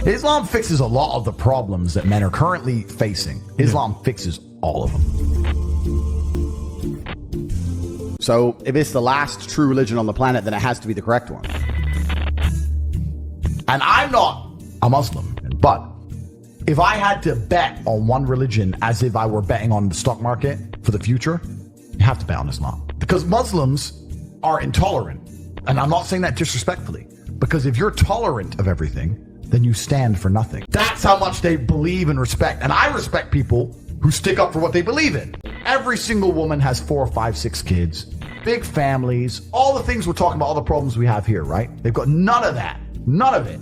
Islam fixes a lot of the problems that men are currently facing. Islam fixes all of them. So if it's the last true religion on the planet, then it has to be the correct one. And I'm not a Muslim, but if I had to bet on one religion as if I were betting on the stock market for the future, you have to bet on Islam. Because Muslims are intolerant. And I'm not saying that disrespectfully. Because if you're tolerant of everything, then you stand for nothing. That's how much they believe and respect. And I respect people who stick up for what they believe in. Every single woman has 4, 5, 6 kids, big families, all the things we're talking about, all the problems we have here, right? They've got none of that. None of it.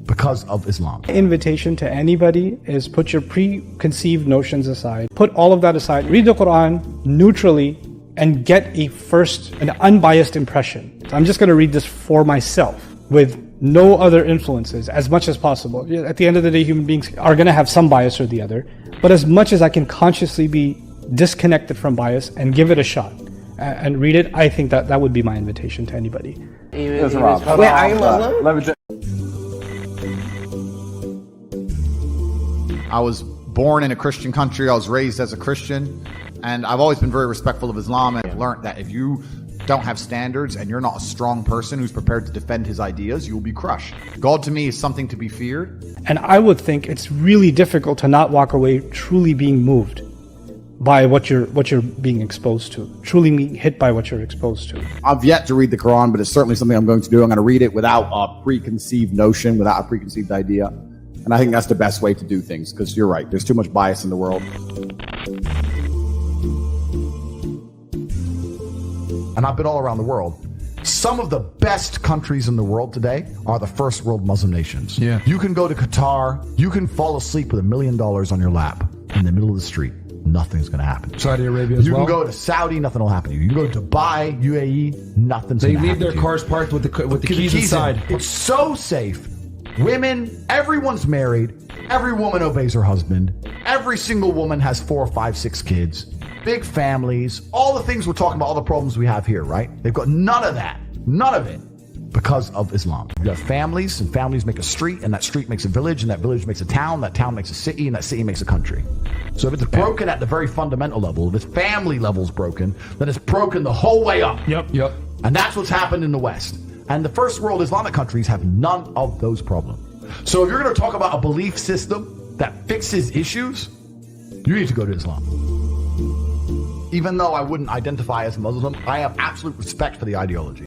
Because of Islam. Invitation to anybody is put your preconceived notions aside. Put all of that aside. Read the Quran neutrally and get an unbiased impression. So I'm just going to read this for myself with no other influences as much as possible. At the end of the day, human beings are going to have some bias or the other. But as much as I can consciously be disconnected from bias and give it a shot and read it, I think that would be my invitation to anybody. Wait, are you Muslim? I was born in a Christian country. I was raised as a Christian. And I've always been very respectful of Islam and learned that if you don't have standards and you're not a strong person who's prepared to defend his ideas, you will be crushed. God to me is something to be feared. And I would think it's really difficult to not walk away truly being moved by what you're being exposed to, truly being hit by what you're exposed to. I've yet to read the Quran, but it's certainly something I'm going to do. I'm going to read it without a preconceived notion, without a preconceived idea. And I think that's the best way to do things, because you're right, there's too much bias in the world. And I've been all around the world. Some of the best countries in the world today are the first world Muslim nations. Yeah. You can go to Qatar, you can fall asleep with $1 million on your lap in the middle of the street. Nothing's going to happen. Saudi Arabia as you well. You can go to Saudi, nothing will happen to you. You can go to Dubai, UAE, nothing's going to happen. They leave their cars parked with the keys inside. It's so safe. Women, everyone's married. Every woman obeys her husband. Every single woman has 4, 5, 6 kids. Big families. All the things we're talking about, all the problems we have here, right? They've got none of that. None of it. Because of Islam. You have families, and families make a street, and that street makes a village, and that village makes a town, that town makes a city, and that city makes a country. So if it's broken at the very fundamental level, if its family level's broken, then it's broken the whole way up. Yep. And that's what's happened in the West. And the first world Islamic countries have none of those problems. So if you're going to talk about a belief system that fixes issues, you need to go to Islam. Even though I wouldn't identify as a Muslim, I have absolute respect for the ideology.